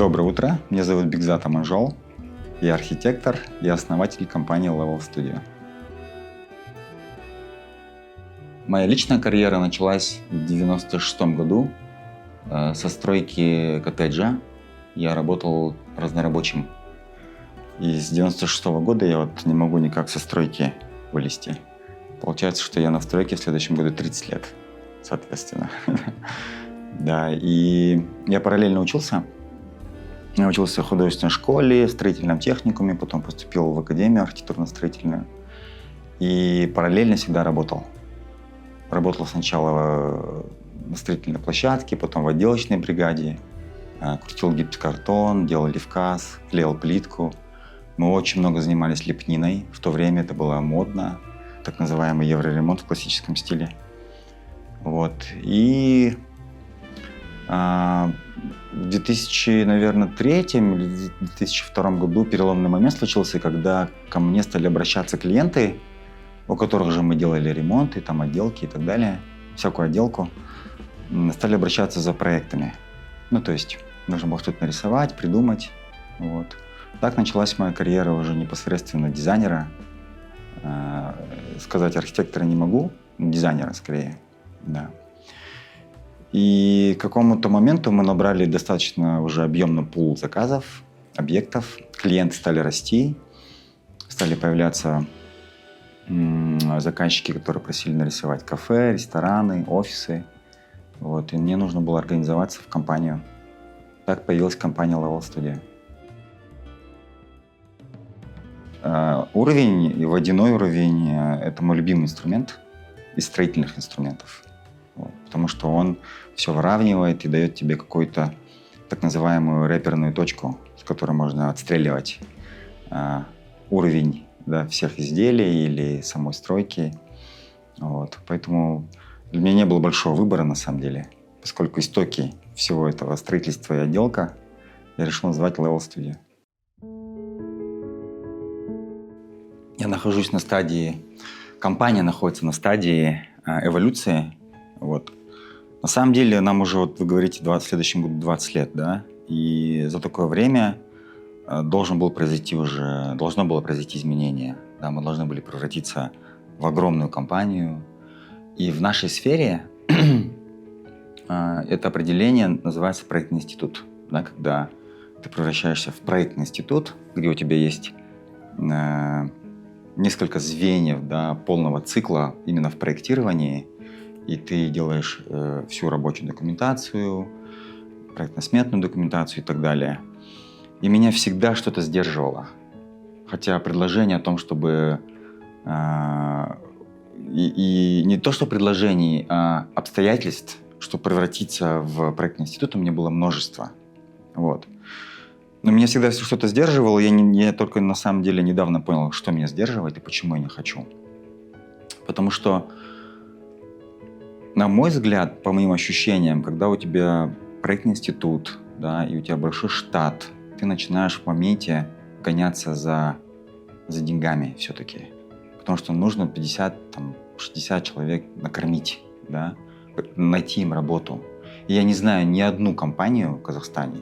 Доброе утро, меня зовут Бигзат Аманжол, я архитектор и основатель компании Level Studio. Моя личная карьера началась в 1996 году со стройки коттеджа. Я работал разнорабочим. И с 1996 года я не могу никак со стройки вылезти. Получается, что я на стройке в следующем году 30 лет, соответственно. Да, и я параллельно учился. Я учился в художественной школе, в строительном техникуме, потом поступил в академию архитектурно-строительную. И параллельно всегда работал. Работал сначала на строительной площадке, потом в отделочной бригаде. Крутил гипсокартон, делал лифказ, клеил плитку. Мы очень много занимались лепниной. В то время это было модно. Так называемый евроремонт в классическом стиле. И в 2003 или 2002 году переломный момент случился, когда ко мне стали обращаться клиенты, у которых же мы делали ремонты, там отделки и так далее, всякую отделку, стали обращаться за проектами. То есть нужно было что-то нарисовать, придумать. Так началась моя карьера уже непосредственно дизайнера. Сказать архитектора не могу, дизайнера скорее, да. И к какому-то моменту мы набрали достаточно уже объемный пул заказов, объектов. Клиенты стали расти, стали появляться заказчики, которые просили нарисовать кафе, рестораны, офисы. И мне нужно было организоваться в компанию. Так появилась компания Level Studio. Водяной уровень – это мой любимый инструмент из строительных инструментов. Потому что он все выравнивает и дает тебе какую-то так называемую реперную точку, с которой можно отстреливать уровень всех изделий или самой стройки. Поэтому для меня не было большого выбора на самом деле. Поскольку истоки всего этого строительства и отделка, я решил назвать Level Studio. Я нахожусь на стадии, компания находится на стадии эволюции. На самом деле нам уже, вы говорите, в следующем году 20 лет, да? И за такое время должно было произойти изменение. Да? Мы должны были превратиться в огромную компанию. И в нашей сфере это определение называется проектный институт. Да? Когда ты превращаешься в проектный институт, где у тебя есть несколько звеньев, да, полного цикла именно в проектировании, и ты делаешь всю рабочую документацию, проектно-сметную документацию и так далее. И меня всегда что-то сдерживало. Хотя предложение о том, чтобы... И не то, что предложений, а обстоятельств, чтобы превратиться в проектный институт, у меня было множество. Но меня всегда что-то сдерживало. Я только на самом деле недавно понял, что меня сдерживает и почему я не хочу. Потому что, на мой взгляд, по моим ощущениям, когда у тебя проектный институт, да, и у тебя большой штат, ты начинаешь в моменте гоняться за деньгами все-таки. Потому что нужно 50-60 человек накормить, да, найти им работу. И я не знаю ни одну компанию в Казахстане,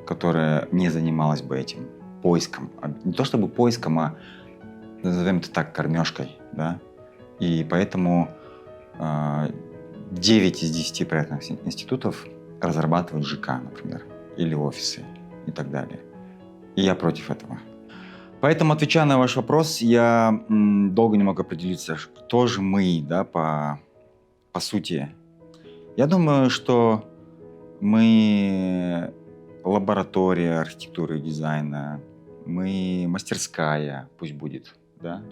которая не занималась бы этим поиском. Не то чтобы поиском, а назовем это так, кормежкой, да. И поэтому 9 из 10 проектных институтов разрабатывают ЖК, например, или офисы и так далее. И я против этого. Поэтому, отвечая на ваш вопрос, я долго не мог определиться, кто же мы, да, по сути. Я думаю, что мы лаборатория архитектуры и дизайна, мы мастерская, пусть будет, да,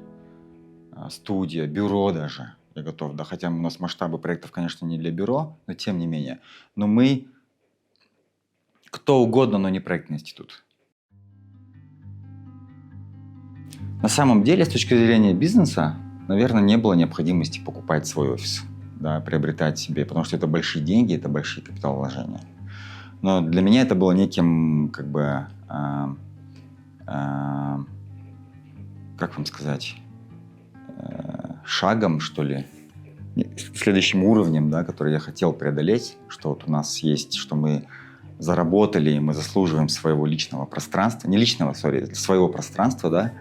студия, бюро даже. Я готов, да, хотя у нас масштабы проектов, конечно, не для бюро, но тем не менее. Но мы кто угодно, но не проектный институт. На самом деле, с точки зрения бизнеса, наверное, не было необходимости покупать свой офис, да, приобретать себе, потому что это большие деньги, это большие капиталовложения. Но для меня это было неким, как вам сказать, шагом, что ли, следующим уровнем, да, который я хотел преодолеть, что у нас есть, что мы заработали, и мы заслуживаем своего личного пространства, не личного, своего пространства, да,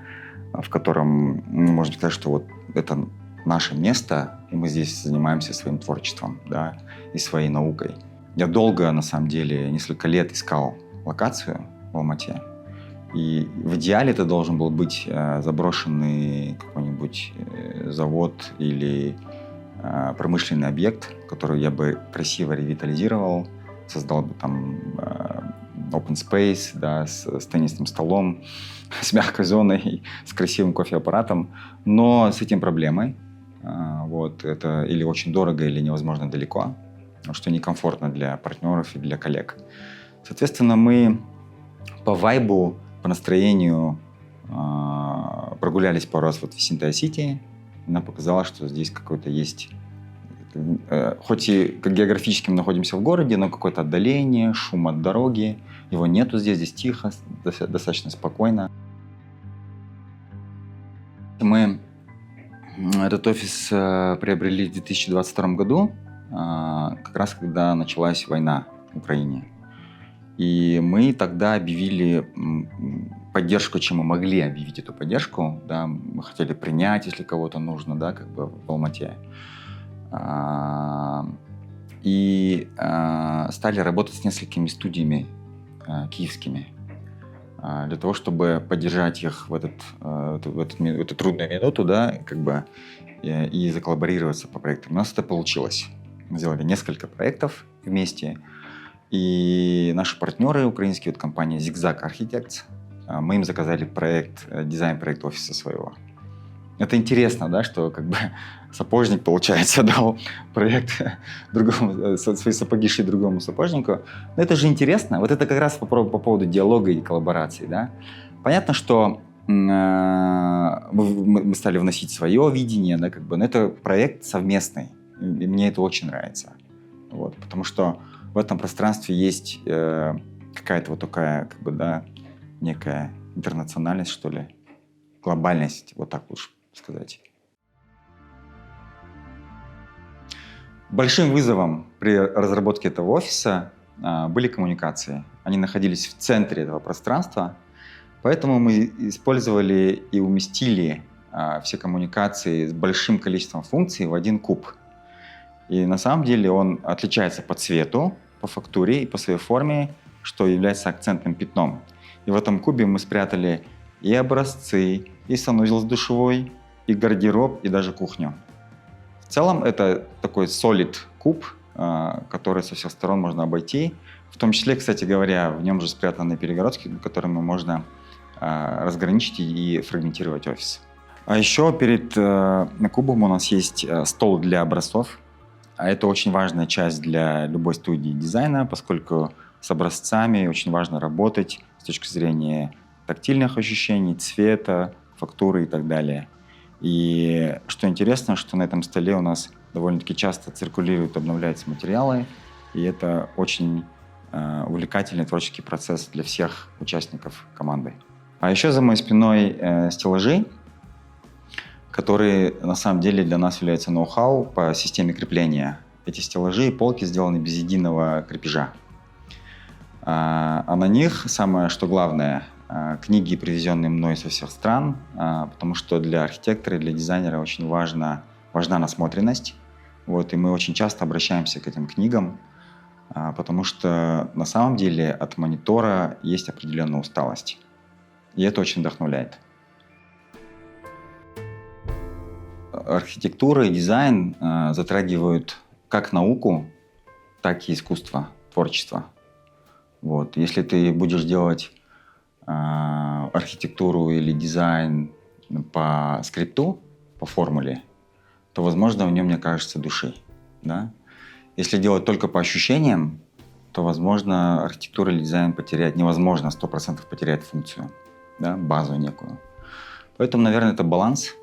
в котором мы можем сказать, что вот это наше место, и мы здесь занимаемся своим творчеством, да, и своей наукой. Я долго, на самом деле, несколько лет искал локацию в Алмате. И в идеале это должен был быть заброшенный какой-нибудь завод или промышленный объект, который я бы красиво ревитализировал, создал бы там open space, да, с теннисным столом, с мягкой зоной, с красивым кофеаппаратом. Но с этим проблемой. Вот, это или очень дорого, или невозможно далеко, что некомфортно для партнеров и для коллег. Соответственно, мы по вайбу, по настроению прогулялись пару раз вот в Синтай-Сити. Она показала, что здесь какой-то есть, хоть и географически мы находимся в городе, но какое-то отдаление, шум от дороги. Его нету здесь, здесь тихо, достаточно спокойно. Мы этот офис приобрели в 2022 году, как раз когда началась война в Украине. И мы тогда объявили поддержку, чем мы могли объявить эту поддержку. Да, мы хотели принять, если кого-то нужно, да, как бы в Алмате. И стали работать с несколькими студиями киевскими для того, чтобы поддержать их в эту трудную минуту, да, как бы, и заколлаборироваться по проектам. У нас это получилось. Мы сделали несколько проектов вместе. И наши партнеры, украинские, вот компания Zigzag Architects, мы им заказали проект, дизайн-проект офиса своего. Это интересно, да, что как бы сапожник, получается, дал проект другому, свои сапоги шить другому сапожнику. Но это же интересно. Вот это как раз по поводу диалога и коллаборации, да. Понятно, что мы стали вносить свое видение, да, как бы, но это проект совместный. И мне это очень нравится. Вот, потому что в этом пространстве есть какая-то вот такая, как бы, да, некая интернациональность, что ли, глобальность, вот так лучше сказать. Большим вызовом при разработке этого офиса были коммуникации. Они находились в центре этого пространства, поэтому мы использовали и уместили все коммуникации с большим количеством функций в один куб. И на самом деле он отличается по цвету, по фактуре и по своей форме, что является акцентным пятном. И в этом кубе мы спрятали и образцы, и санузел с душевой, и гардероб, и даже кухню. В целом это такой solid куб, который со всех сторон можно обойти. В том числе, кстати говоря, в нем же спрятаны перегородки, которыми можно разграничить и фрагментировать офис. А еще перед кубом у нас есть стол для образцов. А это очень важная часть для любой студии дизайна, поскольку с образцами очень важно работать с точки зрения тактильных ощущений, цвета, фактуры и так далее. И что интересно, что на этом столе у нас довольно-таки часто циркулируют, обновляются материалы, и это очень увлекательный творческий процесс для всех участников команды. А еще за моей спиной стеллажи, которые на самом деле для нас являются ноу-хау по системе крепления. Эти стеллажи и полки сделаны без единого крепежа. А на них самое, что главное, книги, привезенные мной со всех стран, потому что для архитектора и для дизайнера очень важна насмотренность. Вот, и мы очень часто обращаемся к этим книгам, потому что на самом деле от монитора есть определенная усталость. И это очень вдохновляет. Архитектура и дизайн затрагивают как науку, так и искусство, творчество. Вот. Если ты будешь делать архитектуру или дизайн по скрипту, по формуле, то, возможно, в нем не окажется души. Да? Если делать только по ощущениям, то, возможно, архитектура или дизайн невозможно 100% потерять функцию, да? Базу некую. Поэтому, наверное, это баланс.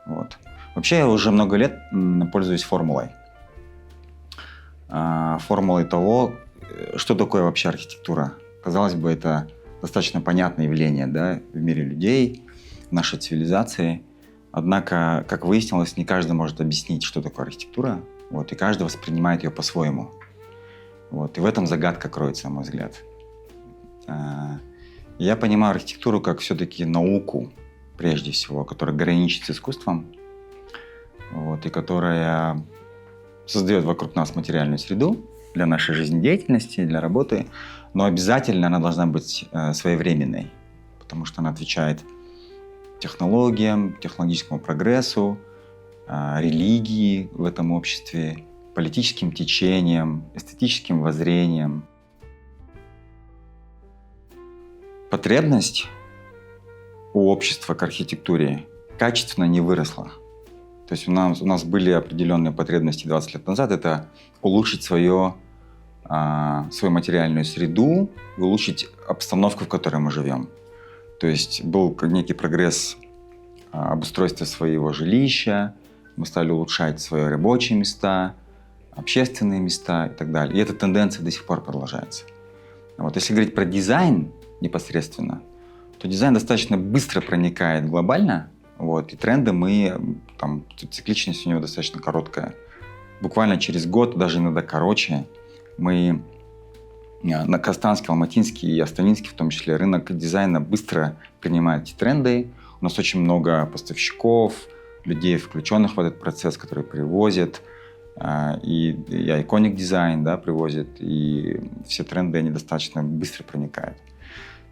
Вот. Вообще, я уже много лет пользуюсь формулой. Формулой того, что такое вообще архитектура. Казалось бы, это достаточно понятное явление, да, в мире людей, в нашей цивилизации. Однако, как выяснилось, не каждый может объяснить, что такое архитектура, вот, и каждый воспринимает ее по-своему. Вот. И в этом загадка кроется, на мой взгляд. Я понимаю архитектуру как все-таки науку, прежде всего, которая граничит с искусством, вот, и которая создает вокруг нас материальную среду для нашей жизнедеятельности, для работы, но обязательно она должна быть своевременной, потому что она отвечает технологиям, технологическому прогрессу, религии в этом обществе, политическим течениям, эстетическим воззрениям. Потребность у общества к архитектуре качественно не выросла. То есть у нас были определенные потребности 20 лет назад. Это улучшить свою материальную среду, улучшить обстановку, в которой мы живем. То есть был некий прогресс обустройства своего жилища, мы стали улучшать свои рабочие места, общественные места и так далее. И эта тенденция до сих пор продолжается. Вот. Если говорить про дизайн непосредственно, то дизайн достаточно быстро проникает глобально, вот, и тренды цикличность у него достаточно короткая. Буквально через год, даже иногда короче, мы на Казахстанский, Алматинский и Астанинский, в том числе, рынок дизайна быстро принимает эти тренды. У нас очень много поставщиков, людей, включенных в этот процесс, которые привозят, и Iconic Design, да, привозят, и все тренды, они достаточно быстро проникают.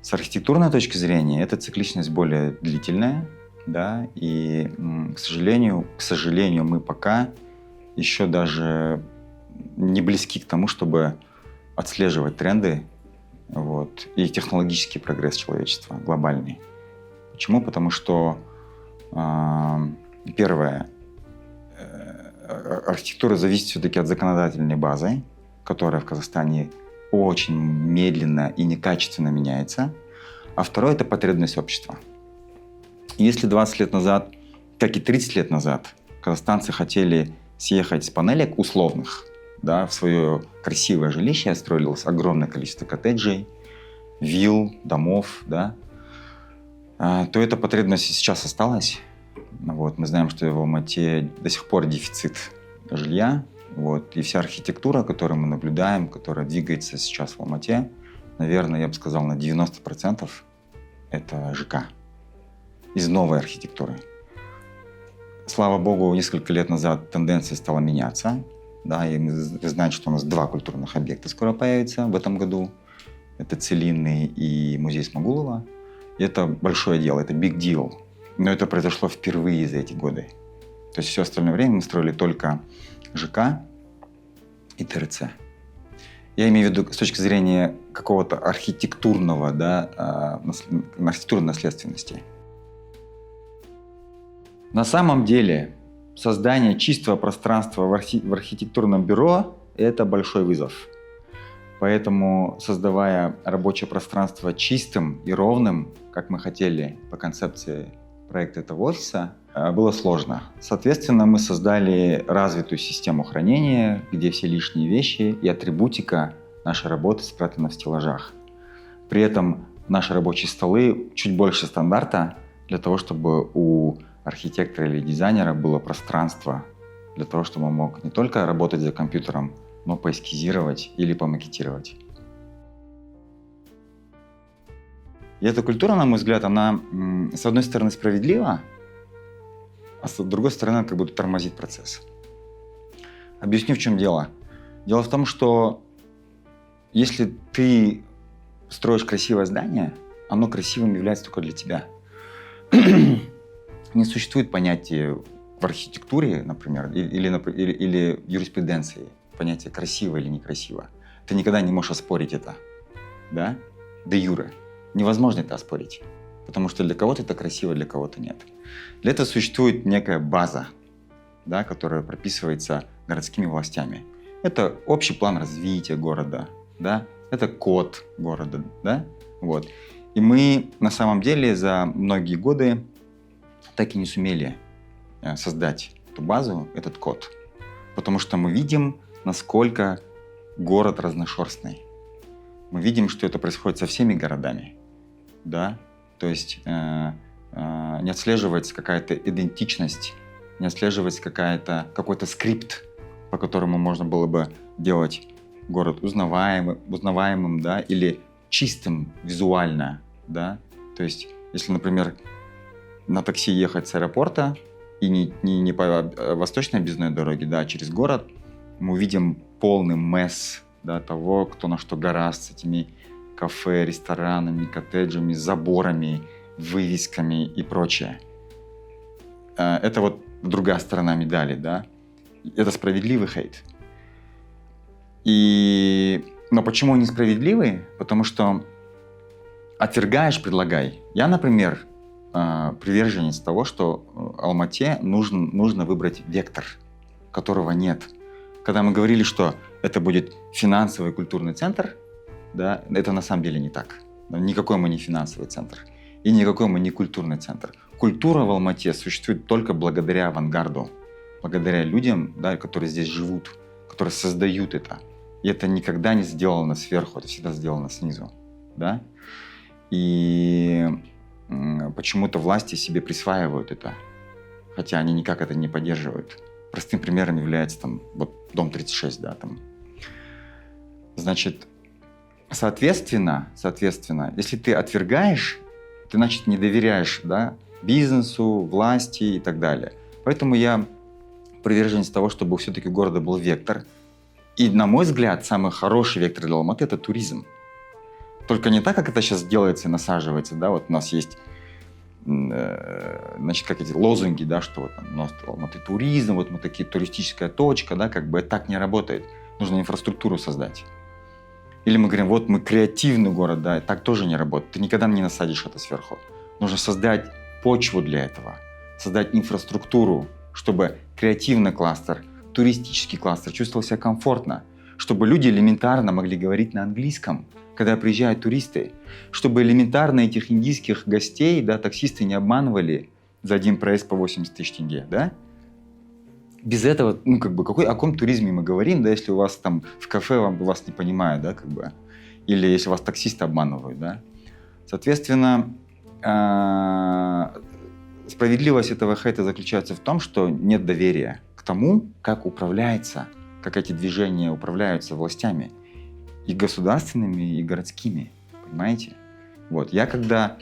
С архитектурной точки зрения эта цикличность более длительная, да, и, к сожалению, мы пока еще даже не близки к тому, чтобы отслеживать тренды, вот, и технологический прогресс человечества глобальный. Почему? Потому что, первое, архитектура зависит все-таки от законодательной базы, которая в Казахстане очень медленно и некачественно меняется. А второе – это потребность общества. Если 20 лет назад, как и 30 лет назад, казахстанцы хотели съехать с панелек условных, да, в свое красивое жилище, строилось огромное количество коттеджей, вилл, домов, да, то эта потребность и сейчас осталась. Вот, мы знаем, что в Алмате до сих пор дефицит жилья. Вот, и вся архитектура, которую мы наблюдаем, которая двигается сейчас в Алмате, наверное, я бы сказал, на 90% это ЖК из новой архитектуры. Слава богу, несколько лет назад тенденция стала меняться. Да, и вы знаете, что у нас 2 культурных объекта скоро появятся в этом году. Это Целинный и музей Смагулова. И это большое дело, это big deal. Но это произошло впервые за эти годы. То есть все остальное время мы строили только ЖК и ТРЦ. Я имею в виду с точки зрения какого-то архитектурного, да, архитектурной наследственности. На самом деле создание чистого пространства в архитектурном бюро – это большой вызов. Поэтому, создавая рабочее пространство чистым и ровным, как мы хотели по концепции проекта этого офиса, было сложно. Соответственно, мы создали развитую систему хранения, где все лишние вещи и атрибутика нашей работы спрятаны в стеллажах. При этом наши рабочие столы чуть больше стандарта для того, чтобы у архитектора или дизайнера было пространство для того, чтобы он мог не только работать за компьютером, но поэскизировать или помакетировать. И эта культура, на мой взгляд, она, с одной стороны, справедлива, а с другой стороны, как будто тормозит процесс. Объясню, в чем дело. Дело в том, что если ты строишь красивое здание, оно красивым является только для тебя. Не существует понятия в архитектуре, например, или юриспруденции, понятие красиво или некрасиво. Ты никогда не можешь оспорить это, да? Де юре. Невозможно это оспорить, потому что для кого-то это красиво, для кого-то нет. Для этого существует некая база, да, которая прописывается городскими властями. Это общий план развития города, да? Это код города, да? Вот. И мы на самом деле за многие годы так и не сумели создать эту базу, этот код, потому что мы видим, насколько город разношерстный. Мы видим, что это происходит со всеми городами, да, то есть не отслеживается какая-то идентичность, не отслеживается какой-то скрипт, по которому можно было бы делать город узнаваемым, да, или чистым визуально, да. То есть, если, например, на такси ехать с аэропорта и не по восточной объездной дороге, да, а через город, мы увидим полный месс, да, того, кто на что гораст, с этими кафе, ресторанами, коттеджами, заборами, вывесками и прочее. Это вот другая сторона медали, да. Это справедливый хейт. Но почему он несправедливый? Потому что отвергаешь — предлагай. Я, например, приверженец того, что Алмате нужно выбрать вектор, которого нет. Когда мы говорили, что это будет финансовый культурный центр, да, это на самом деле не так. Никакой мы не финансовый центр. И никакой мы не культурный центр. Культура в Алмате существует только благодаря авангарду, благодаря людям, да, которые здесь живут, которые создают это. И это никогда не сделано сверху, это всегда сделано снизу. Да? И почему-то власти себе присваивают это, хотя они никак это не поддерживают. Простым примером является там, вот, дом 36. Да, там. Значит, соответственно, если ты отвергаешь, ты, значит, не доверяешь, да, бизнесу, власти и так далее. Поэтому я приверженец того, чтобы все-таки у города был вектор. И, на мой взгляд, самый хороший вектор для Алматы – это туризм. Только не так, как это сейчас делается и насаживается. Да? Вот у нас есть, значит, как эти лозунги, да, что вот, у нас Алматы туризм, вот мы такие туристическая точка, да, как бы это так не работает. Нужно инфраструктуру создать. Или мы говорим, вот мы креативный город, да, так тоже не работает. Ты никогда не насадишь это сверху. Нужно создать почву для этого, создать инфраструктуру, чтобы креативный кластер, туристический кластер чувствовал себя комфортно, чтобы люди элементарно могли говорить на английском, когда приезжают туристы, чтобы элементарно этих индийских гостей, да, таксисты не обманывали за один проезд по 80 тысяч тенге, да? Без этого, ну, как бы, о каком туризме мы говорим, да, если у вас там в кафе вас не понимают, да, как бы, или если вас таксисты обманывают, да. Соответственно, справедливость этого хейта заключается в том, что нет доверия к тому, как управляется, как эти движения управляются властями, и государственными, и городскими, понимаете? Вот, я когда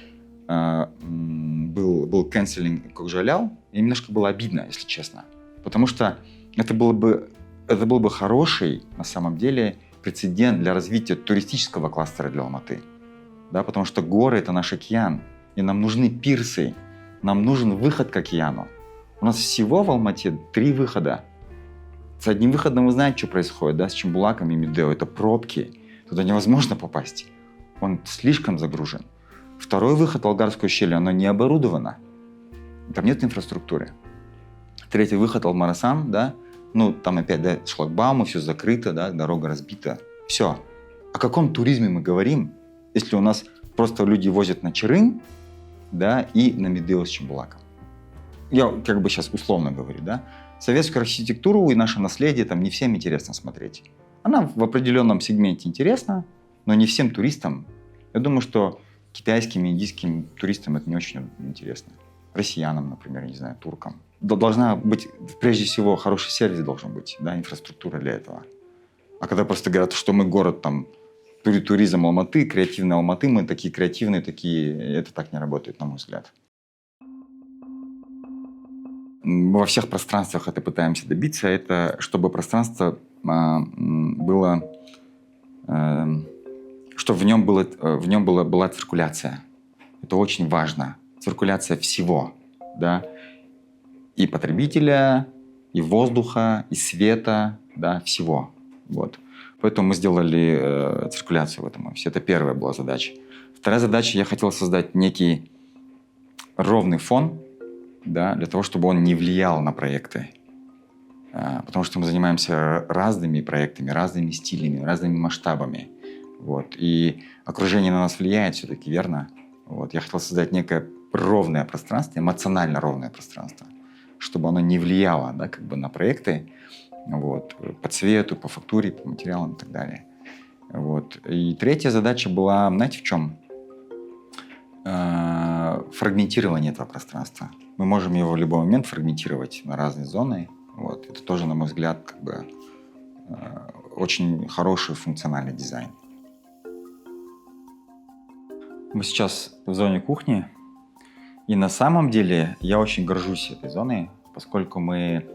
был канцелинг Кокжаляу, мне немножко было обидно, если честно. Потому что это был бы хороший, на самом деле, прецедент для развития туристического кластера для Алматы. Да, потому что горы – это наш океан, и нам нужны пирсы, нам нужен выход к океану. У нас всего в Алмате 3 выхода. С одним выходом вы знаете, что происходит, да, с Чембулаком и Медео. Это пробки, туда невозможно попасть. Он слишком загружен. Второй выход, Алгарское ущелье, оно не оборудовано. Там нет инфраструктуры. Третий выход, Алмарасан, да, ну, там опять, да, шлагбаумы, все закрыто, да, дорога разбита. Все. О каком туризме мы говорим, если у нас просто люди возят на Чырын, да, и на Медео с Чембулаком? Я как бы сейчас условно говорю, да. Советскую архитектуру и наше наследие там не всем интересно смотреть. Она в определенном сегменте интересна, но не всем туристам. Я думаю, что китайским и индийским туристам это не очень интересно. Россиянам, например, не знаю, туркам. Должна быть, прежде всего, хороший сервис должен быть, да, инфраструктура для этого. А когда просто говорят, что мы город там, туризм Алматы, креативный Алматы, мы такие креативные, это так не работает, на мой взгляд. Во всех пространствах это пытаемся добиться, это чтобы пространство было, чтобы в нем была циркуляция. Это очень важно. Циркуляция всего, да, и потребителя, и воздуха, и света, да, всего. Вот. Поэтому мы сделали циркуляцию в этом офисе. Это первая была задача. Вторая задача, я хотел создать некий ровный фон, да, для того, чтобы он не влиял на проекты. Потому что мы занимаемся разными проектами, разными стилями, разными масштабами. Вот. И окружение на нас влияет все-таки, верно? Вот. Я хотел создать некое ровное пространство, эмоционально ровное пространство, чтобы оно не влияло, да, как бы на проекты, вот, по цвету, по фактуре, по материалам и так далее. Вот. И третья задача была, знаете, в чем? Фрагментирование этого пространства. Мы можем его в любой момент фрагментировать на разные зоны. Вот. Это тоже, на мой взгляд, как бы очень хороший функциональный дизайн. Мы сейчас в зоне кухни, и на самом деле я очень горжусь этой зоной, поскольку мы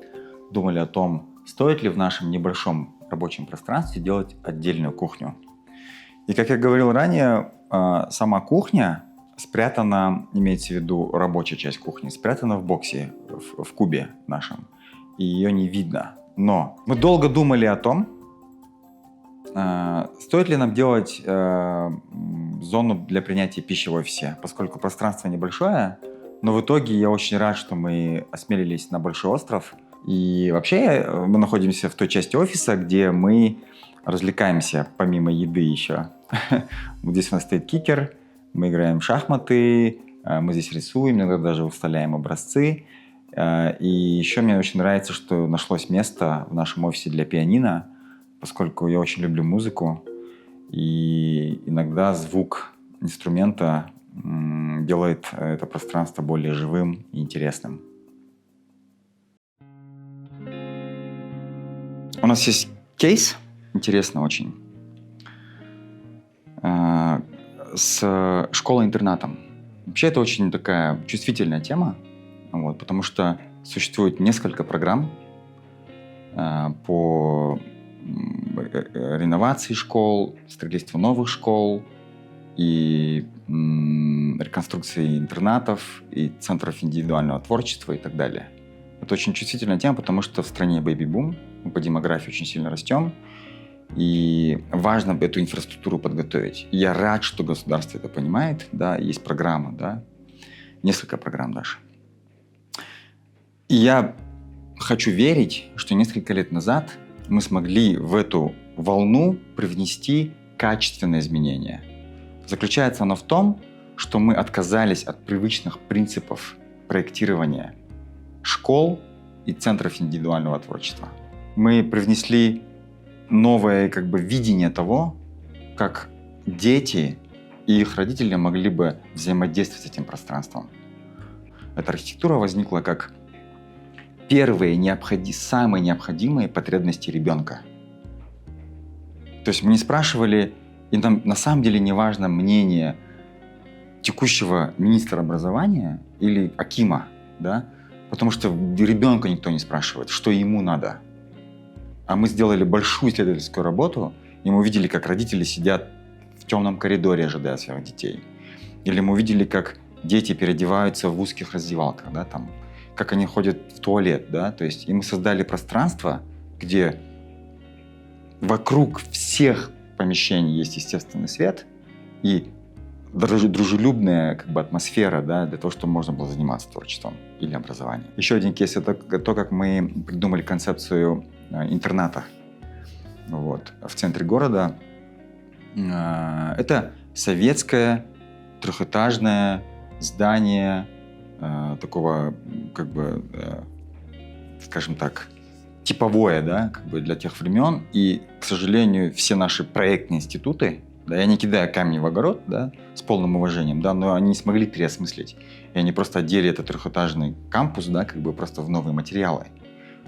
думали о том, стоит ли в нашем небольшом рабочем пространстве делать отдельную кухню. И, как я говорил ранее, сама кухня спрятана, имеется в виду рабочая часть кухни, спрятана в боксе, в кубе нашем, и ее не видно. Но мы долго думали о том, стоит ли нам делать зону для принятия пищи в офисе, поскольку пространство небольшое, но в итоге я очень рад, что мы осмелились на большой остров. И вообще мы находимся в той части офиса, где мы развлекаемся помимо еды еще. Здесь у нас стоит кикер, мы играем в шахматы, мы здесь рисуем, иногда даже выставляем образцы. И еще мне очень нравится, что нашлось место в нашем офисе для пианино, поскольку я очень люблю музыку, и иногда звук инструмента делает это пространство более живым и интересным. У нас есть кейс, интересно очень, с школой-интернатом. Вообще это очень такая чувствительная тема, потому что существует несколько программ по реновации школ, строительству новых школ и реконструкции интернатов и центров индивидуального творчества и так далее. Это очень чувствительная тема, потому что в стране бэйби-бум, мы по демографии очень сильно растем, и важно эту инфраструктуру подготовить. И я рад, что государство это понимает, да, есть программа, да, несколько программ даже. И я хочу верить, что несколько лет назад мы смогли в эту волну привнести качественные изменения. Заключается оно в том, что мы отказались от привычных принципов проектирования школ и центров индивидуального творчества. Мы привнесли новое видение того, как дети и их родители могли бы взаимодействовать с этим пространством. Эта архитектура возникла как первые самые необходимые потребности ребенка. То есть мы не спрашивали, и нам на самом деле не важно мнение текущего министра образования или акима, да? Потому что ребенка никто не спрашивает, что ему надо. А мы сделали большую исследовательскую работу, и мы увидели, как родители сидят в темном коридоре, ожидая своих детей. Или мы увидели, как дети переодеваются в узких раздевалках, да, там, как они ходят в туалет, да, то есть и мы создали пространство, где вокруг всех помещений есть естественный свет и дружелюбная атмосфера, да, для того, чтобы можно было заниматься творчеством или образованием. Еще один кейс – это то, как мы придумали концепцию интерната в центре города. Это советское трехэтажное здание такого, скажем так, типовое, да, для тех времен. И, к сожалению, все наши проектные институты, да, я не кидаю камни в огород, да, с полным уважением, да, но они не смогли переосмыслить. И они просто одели этот трехэтажный кампус, да, просто в новые материалы.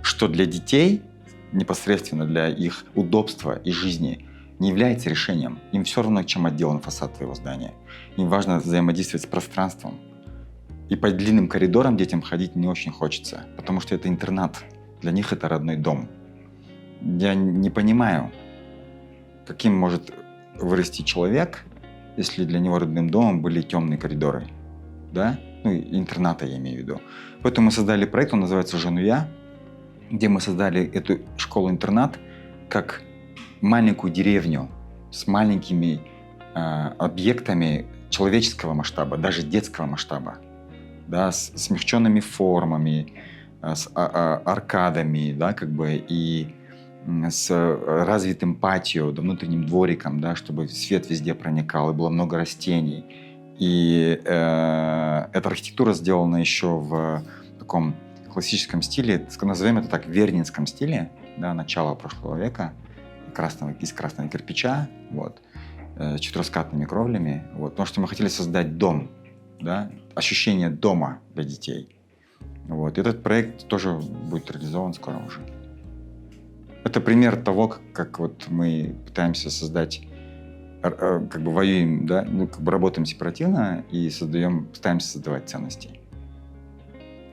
Что для детей, непосредственно для их удобства и жизни, не является решением. Им все равно, чем отделан фасад твоего здания. Им важно взаимодействовать с пространством. И по длинным коридорам детям ходить не очень хочется, потому что это интернат. Для них это родной дом. Я не понимаю, каким может вырасти человек, если для него родным домом были темные коридоры. Да? Интерната я имею в виду. Поэтому мы создали проект, он называется «Женуя», где мы создали эту школу-интернат как маленькую деревню с маленькими объектами человеческого масштаба, даже детского масштаба, да, с смягченными формами, с аркадами, да, и с развитым патио, да, внутренним двориком, да, чтобы свет везде проникал, и было много растений. И эта архитектура сделана еще в таком классическом стиле, назовем это так, вернинском стиле, да, начала прошлого века, из красного кирпича, с четырехскатными кровлями, потому что мы хотели создать дом, да, ощущение дома для детей. Этот проект тоже будет реализован скоро уже. Это пример того, как вот мы пытаемся создать, как бы воюем, да, ну, как бы работаем сепаративно и пытаемся создавать ценности.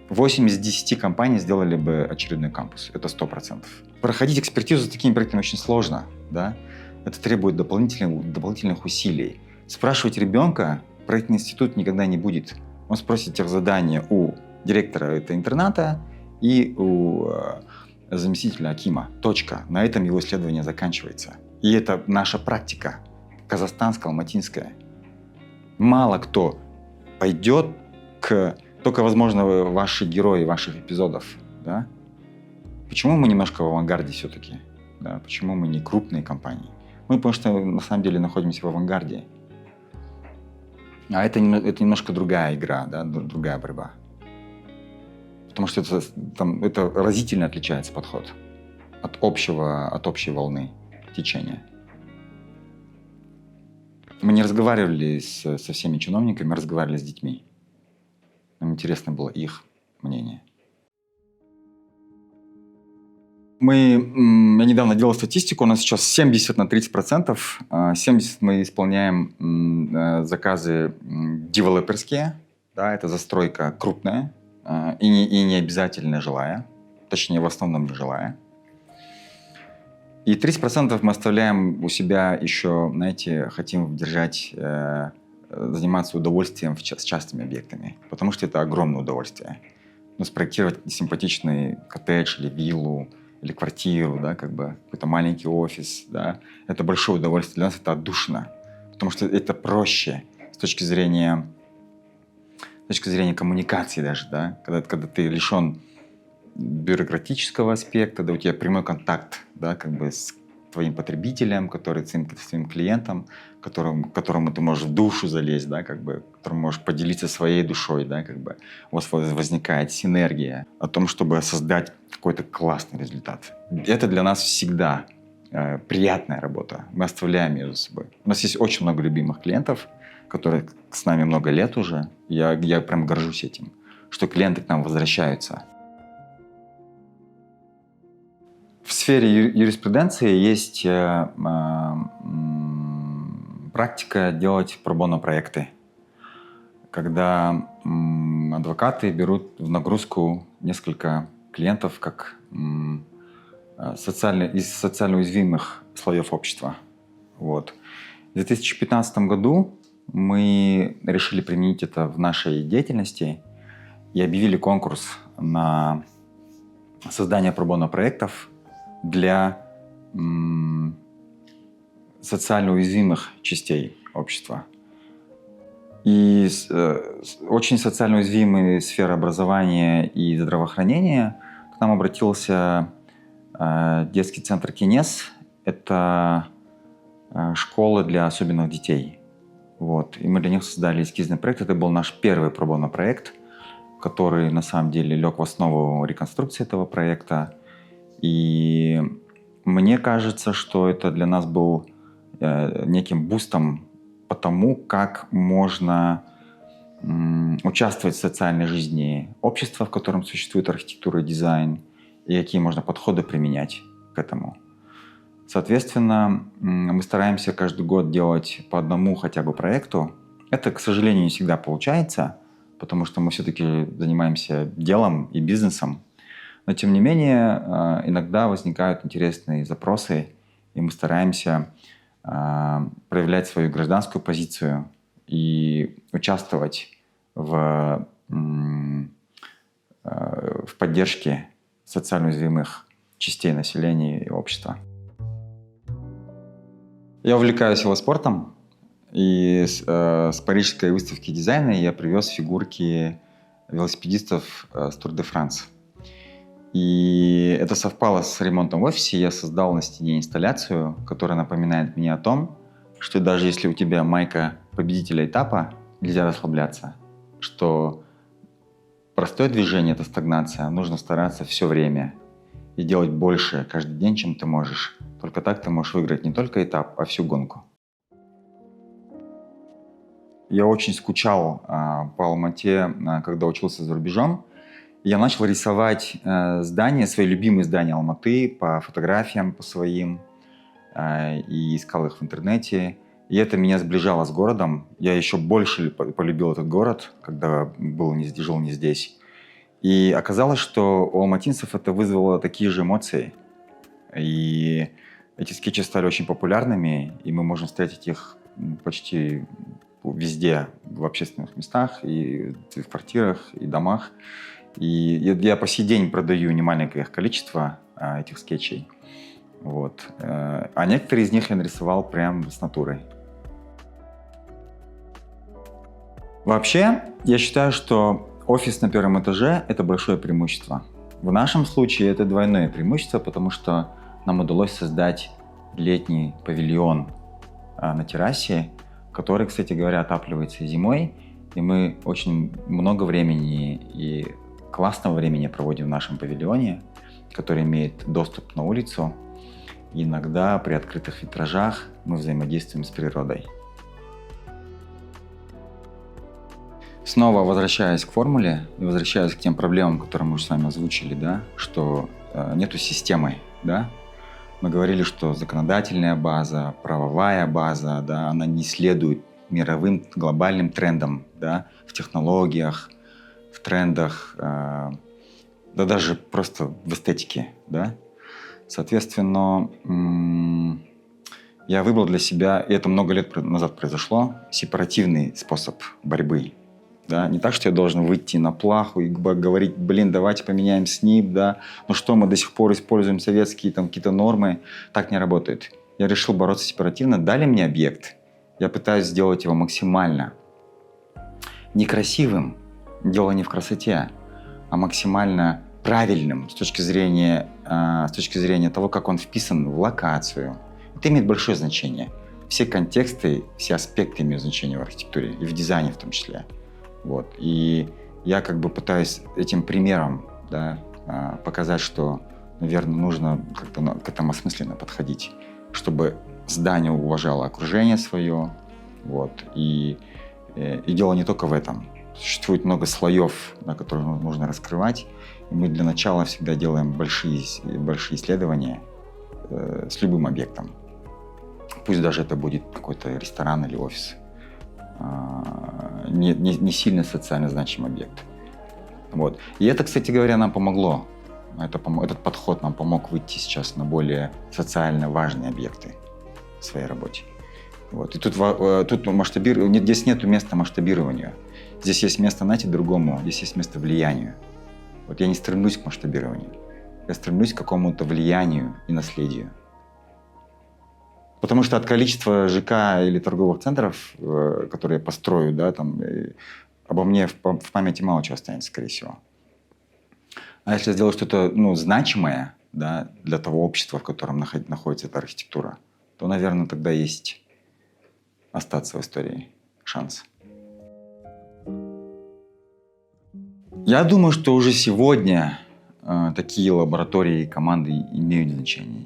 8 из 10 компаний сделали бы очередной кампус. Это 100%. Проходить экспертизу с такими проектами очень сложно, да? Это требует дополнительных усилий. Спрашивать ребенка проектный институт никогда не будет. Он спросит техзадание у директора этого интерната и у заместителя акима. Точка. На этом его исследование заканчивается. И это наша практика, казахстанская, алматинская. Мало кто пойдет только, возможно, ваши герои ваших эпизодов. Да? Почему мы немножко в авангарде все-таки? Да? Почему мы не крупные компании? Мы потому что на самом деле находимся в авангарде. А это немножко другая игра, да? Другая борьба. Потому что это разительно отличается подход от общей волны течения. Мы не разговаривали со всеми чиновниками, мы разговаривали с детьми. Нам интересно было их мнение. Я недавно делал статистику, у нас сейчас 70 на 30%. 70% мы исполняем заказы девелоперские, да, это застройка крупная и не обязательно жилая, точнее в основном не жилая. И 30% мы оставляем у себя еще, знаете, хотим держать, заниматься удовольствием с частными объектами, потому что это огромное удовольствие. Ну, спроектировать симпатичный коттедж или виллу, или квартиру, да, как бы какой-то маленький офис, да, это большое удовольствие. Для нас это отдушина, потому что это проще с точки зрения коммуникации даже, да, когда ты лишен бюрократического аспекта, да, у тебя прямой контакт, да, как бы с твоим потребителем, который своим клиентом, которому ты можешь в душу залезть, да, как бы, которому можешь поделиться своей душой, да, как бы у вас возникает синергия о том, чтобы создать какой-то классный результат. Это для нас всегда приятная работа. Мы оставляем ее за собой. У нас есть очень много любимых клиентов, которые с нами много лет уже. Я прям горжусь этим, что клиенты к нам возвращаются. В сфере юриспруденции есть практика делать пробоно проекты, когда адвокаты берут в нагрузку несколько клиентов как из социально уязвимых слоев общества. Вот. В 2015 году мы решили применить это в нашей деятельности и объявили конкурс на создание пробоно проектов для социально уязвимых частей общества. И очень социально уязвимые сферы образования и здравоохранения к нам обратился детский центр «Кинес». Это школа для особенных детей. Вот. И мы для них создали эскизный проект. Это был наш первый пробоно проект, который на самом деле лег в основу реконструкции этого проекта. И мне кажется, что это для нас был неким бустом по тому, как можно участвовать в социальной жизни общества, в котором существует архитектура и дизайн, и какие можно подходы применять к этому. Соответственно, мы стараемся каждый год делать по одному хотя бы проекту. Это, к сожалению, не всегда получается, потому что мы все-таки занимаемся делом и бизнесом. Но, тем не менее, иногда возникают интересные запросы, и мы стараемся проявлять свою гражданскую позицию и участвовать в поддержке социально уязвимых частей населения и общества. Я увлекаюсь велоспортом, и с парижской выставки дизайна я привез фигурки велосипедистов с Тур де Франс. И это совпало с ремонтом в офисе. Я создал на стене инсталляцию, которая напоминает мне о том, что даже если у тебя майка победителя этапа, нельзя расслабляться, что простое движение – это стагнация, нужно стараться все время и делать больше каждый день, чем ты можешь. Только так ты можешь выиграть не только этап, а всю гонку. Я очень скучал по Алмате, когда учился за рубежом. Я начал рисовать здания, свои любимые здания Алматы по фотографиям, по своим, и искал их в интернете. И это меня сближало с городом. Я еще больше полюбил этот город, когда жил не здесь. И оказалось, что у алматинцев это вызвало такие же эмоции. И эти скетчи стали очень популярными, и мы можем встретить их почти везде, в общественных местах, и в квартирах, и домах. И я по сей день продаю немаленькое их количество этих скетчей. Вот. А некоторые из них я нарисовал прямо с натурой. Вообще, я считаю, что офис на первом этаже – это большое преимущество. В нашем случае это двойное преимущество, потому что нам удалось создать летний павильон на террасе, который, кстати говоря, отапливается зимой. И мы очень много времени и классного времени проводим в нашем павильоне, который имеет доступ на улицу. И иногда при открытых витражах мы взаимодействуем с природой. Снова возвращаясь к формуле и возвращаясь к тем проблемам, которые мы уже с вами озвучили, да, что нету системы, да. Мы говорили, что законодательная база, правовая база, да, она не следует мировым глобальным трендам, да, в технологиях, в трендах, да даже просто в эстетике, да. Соответственно, я выбрал для себя, и это много лет назад произошло, сепаративный способ борьбы. Да? Не так, что я должен выйти на плаху и говорить, блин, давайте поменяем СНИП, да, ну что, мы до сих пор используем советские там какие-то нормы. Так не работает. Я решил бороться сепаративно. Дали мне объект. Я пытаюсь сделать его максимально некрасивым. Дело не в красоте, а максимально правильным с точки зрения того, как он вписан в локацию. Это имеет большое значение. Все контексты, все аспекты имеют значение в архитектуре и в дизайне в том числе. Вот. И я как бы пытаюсь этим примером, да, показать, что, наверное, нужно как-то к этому осмысленно подходить, чтобы здание уважало окружение свое. Вот. И дело не только в этом. Существует много слоев, да, которые нужно раскрывать. И мы для начала всегда делаем большие исследования с любым объектом. Пусть даже это будет какой-то ресторан или офис. Не сильно социально значимый объект. Вот. И это, кстати говоря, нам помогло. Этот подход нам помог выйти сейчас на более социально важные объекты в своей работе. Вот. И тут здесь нет места масштабированию. Здесь есть место, знаете, другому. Здесь есть место влиянию. Вот я не стремлюсь к масштабированию. Я стремлюсь к какому-то влиянию и наследию. Потому что от количества ЖК или торговых центров, которые я построю, да, там, обо мне в памяти мало чего останется, скорее всего. А если я сделаю что-то значимое, да, для того общества, в котором находится эта архитектура, то, наверное, тогда есть остаться в истории шанс. Я думаю, что уже сегодня такие лаборатории и команды имеют значение.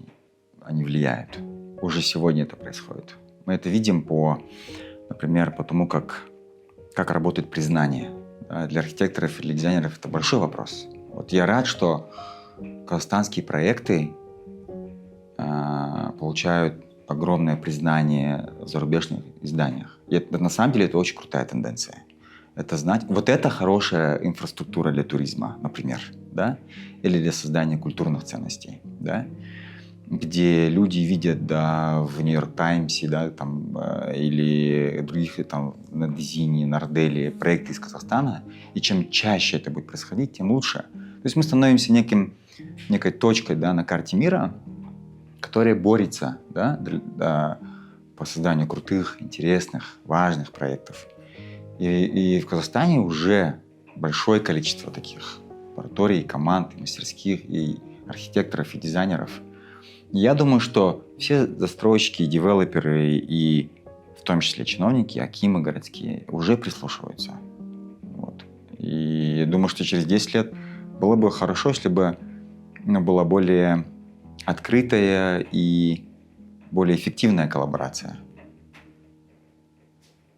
Они влияют. Уже сегодня это происходит. Мы это видим например, по тому, как работает признание. Для архитекторов или дизайнеров это большой вопрос. Вот я рад, что казахстанские проекты получают огромное признание в зарубежных изданиях. И на самом деле это очень крутая тенденция. Это знать. Вот это хорошая инфраструктура для туризма, например, да? Или для создания культурных ценностей, да? Где люди видят, да, в Нью-Йорк Таймсе, да, там, или других, там, на Дизине, на Арделе проекты из Казахстана, и чем чаще это будет происходить, тем лучше. То есть мы становимся некой точкой, да, на карте мира, которая борется, да, по созданию крутых, интересных, важных проектов. И в Казахстане уже большое количество таких лабораторий, команд, и мастерских, и архитекторов, и дизайнеров. Я думаю, что все застройщики, девелоперы и в том числе чиновники, акимы городские уже прислушиваются. Вот. И я думаю, что через 10 лет было бы хорошо, если бы была более открытая и более эффективная коллаборация.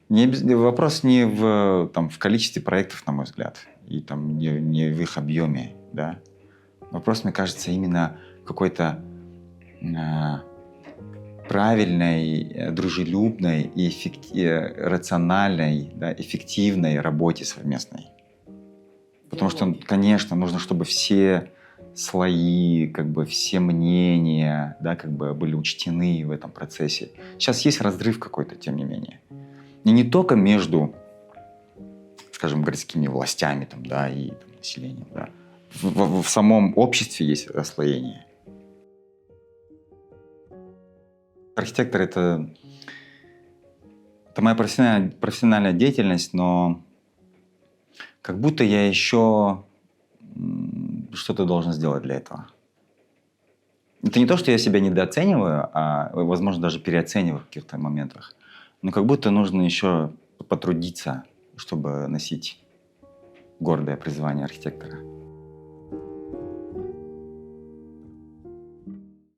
Вопрос не в количестве проектов, на мой взгляд. и там не в их объеме, да. Вопрос, мне кажется, именно какой-то правильной, дружелюбной и рациональной, да, эффективной работе совместной. Потому что, конечно, нужно, чтобы все слои, как бы все мнения, да, как бы были учтены в этом процессе. Сейчас есть разрыв какой-то, тем не менее. И не только между, скажем, городскими властями там, да, и там, населением. Да. В самом обществе есть расслоение. Архитектор — это моя профессиональная деятельность, но как будто я еще что-то должен сделать для этого. Это не то, что я себя недооцениваю, а, возможно, даже переоцениваю в каких-то моментах. Но как будто нужно еще потрудиться, чтобы носить гордое призвание архитектора.